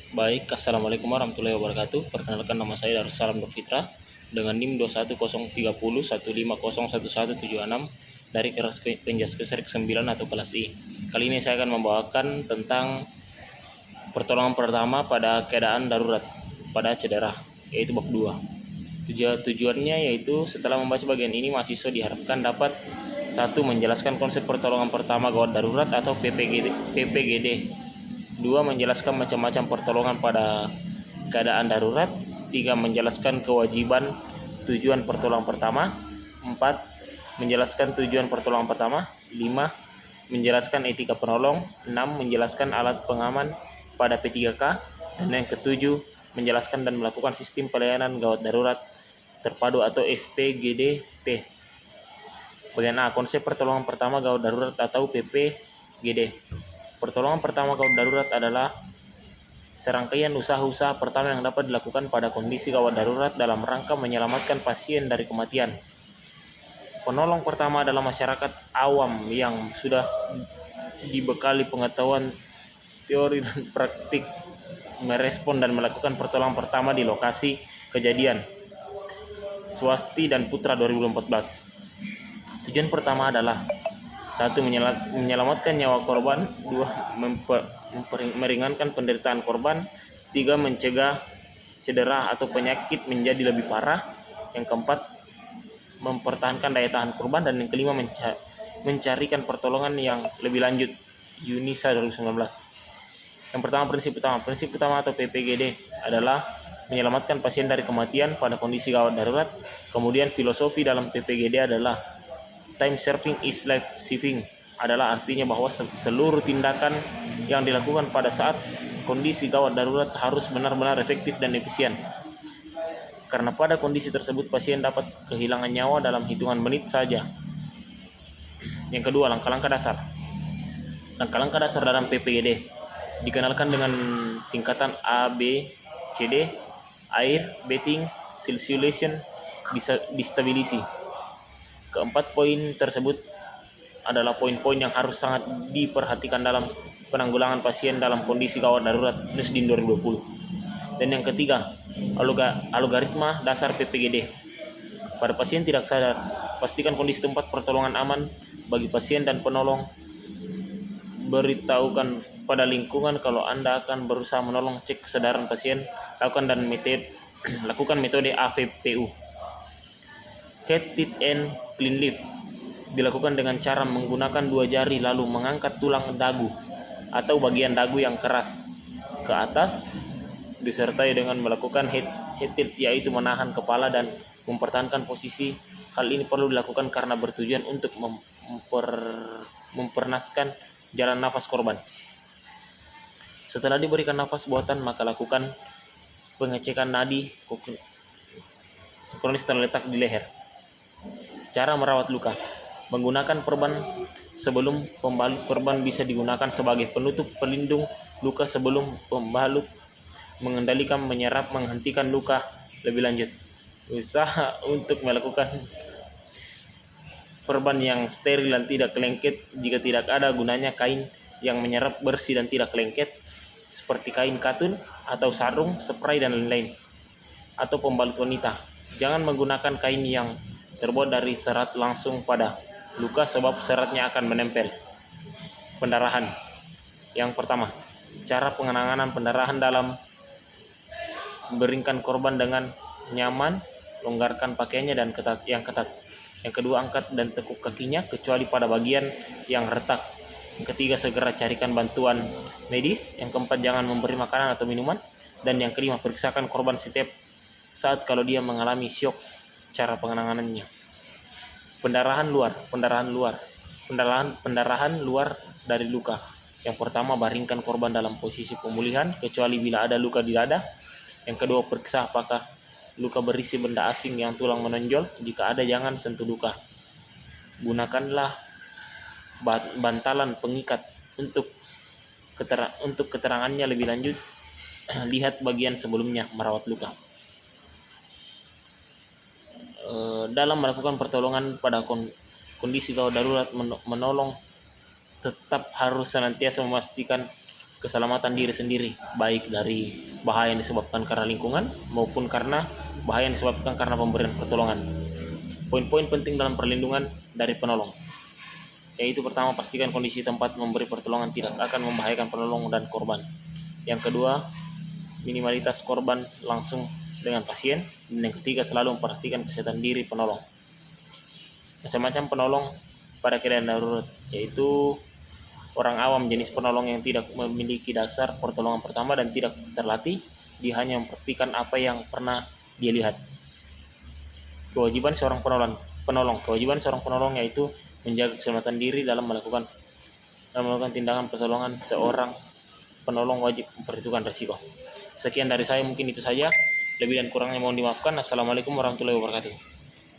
Baik, Assalamualaikum warahmatullahi wabarakatuh. Perkenalkan, nama saya Darussalam Nur Fitra dengan NIM 21030 1501176 dari kelas Penjaskes 9 atau kelas I. Kali ini saya akan membawakan tentang pertolongan pertama pada keadaan darurat pada cedera, yaitu bab 2. Tujuannya yaitu setelah membaca bagian ini, mahasiswa diharapkan dapat: 1. Menjelaskan konsep pertolongan pertama gawat darurat atau PPGD. 2. Menjelaskan macam-macam pertolongan pada keadaan darurat. 3. Menjelaskan kewajiban tujuan pertolongan pertama. 4. Menjelaskan tujuan pertolongan pertama. 5. Menjelaskan etika penolong. 6. Menjelaskan alat pengaman pada P3K. Dan yang ketujuh, menjelaskan dan melakukan sistem pelayanan gawat darurat terpadu atau SPGDT. Bagian A, konsep pertolongan pertama gawat darurat atau PPGD. Pertolongan pertama gawat darurat adalah serangkaian usaha-usaha pertama yang dapat dilakukan pada kondisi gawat darurat dalam rangka menyelamatkan pasien dari kematian. Penolong pertama adalah masyarakat awam yang sudah dibekali pengetahuan teori dan praktik merespon dan melakukan pertolongan pertama di lokasi kejadian. Swasti dan Putra 2014. Tujuan pertama adalah: 1. Menyelamatkan nyawa korban. 2. Meringankan penderitaan korban. 3. Mencegah cedera atau penyakit menjadi lebih parah. Yang keempat, mempertahankan daya tahan korban. Dan yang kelima, mencarikan pertolongan yang lebih lanjut. Yunisa 2019. Yang pertama, prinsip utama atau PPGD adalah menyelamatkan pasien dari kematian pada kondisi gawat darurat. Kemudian filosofi dalam PPGD adalah time saving is life saving, adalah artinya bahwa seluruh tindakan yang dilakukan pada saat kondisi gawat darurat harus benar-benar efektif dan efisien, karena pada kondisi tersebut pasien dapat kehilangan nyawa dalam hitungan menit saja. Yang kedua, langkah-langkah dasar. Langkah-langkah dasar dalam PPGD dikenalkan dengan singkatan ABCD: air, bedding, circulation, destabilisi. Keempat poin tersebut adalah poin-poin yang harus sangat diperhatikan dalam penanggulangan pasien dalam kondisi gawat darurat Nusdin 2020. Dan yang ketiga, algoritma dasar PPGD. Pada pasien tidak sadar, pastikan kondisi tempat pertolongan aman bagi pasien dan penolong. Beritahukan pada lingkungan kalau Anda akan berusaha menolong. Cek kesadaran pasien. Lakukan metode AVPU. Head, teeth, and clean lift dilakukan dengan cara menggunakan 2 jari lalu mengangkat tulang dagu atau bagian dagu yang keras ke atas, disertai dengan melakukan head tilt, yaitu menahan kepala dan mempertahankan posisi. Hal ini perlu dilakukan karena bertujuan untuk mempernaskan jalan nafas korban. Setelah diberikan nafas buatan, maka lakukan pengecekan nadi sinkronis terletak di leher. Cara merawat luka. Menggunakan perban sebelum pembalut. Perban bisa digunakan sebagai penutup pelindung luka sebelum pembalut. Mengendalikan, menyerap, menghentikan luka lebih lanjut. Usaha untuk melakukan perban yang steril dan tidak kelengket. Jika tidak ada gunanya kain yang menyerap, bersih dan tidak kelengket, seperti kain katun atau sarung, spray dan lain-lain. Atau pembalut wanita. Jangan menggunakan kain yang terbuat dari serat langsung pada luka sebab seratnya akan menempel. Pendarahan. Yang pertama, cara penanganan pendarahan dalam beringkan korban dengan nyaman, longgarkan pakaiannya dan yang ketat. Yang kedua, angkat dan tekuk kakinya kecuali pada bagian yang retak. Yang ketiga, segera carikan bantuan medis. Yang keempat, jangan memberi makanan atau minuman. Dan yang kelima, periksakan korban setiap saat kalau dia mengalami syok. Cara penanganannya. Pendarahan luar dari luka. Yang pertama, baringkan korban dalam posisi pemulihan kecuali bila ada luka di dada. Yang kedua, periksa apakah luka berisi benda asing yang tulang menonjol. Jika ada, jangan sentuh luka. Gunakanlah bantalan pengikat. Untuk keterangannya lebih lanjut, lihat bagian sebelumnya merawat luka. Dalam melakukan pertolongan pada kondisi gawat darurat, menolong tetap harus senantiasa memastikan keselamatan diri sendiri, baik dari bahaya yang disebabkan karena lingkungan maupun karena bahaya yang disebabkan karena pemberian pertolongan. Poin-poin penting dalam perlindungan dari penolong, yaitu pertama, pastikan kondisi tempat memberi pertolongan tidak akan membahayakan penolong dan korban. Yang kedua, minimalitas korban langsung dengan pasien. Dan yang ketiga, selalu memperhatikan kesehatan diri penolong. Macam-macam penolong pada keadaan darurat, yaitu orang awam, jenis penolong yang tidak memiliki dasar pertolongan pertama dan tidak terlatih, dia hanya memperhatikan apa yang pernah dia lihat. Kewajiban seorang penolong yaitu menjaga keselamatan diri dalam melakukan tindakan pertolongan. Seorang penolong wajib memperhitungkan risiko. Sekian dari saya, mungkin itu saja. Lebih dan kurangnya mohon dimaafkan. Assalamualaikum warahmatullahi wabarakatuh.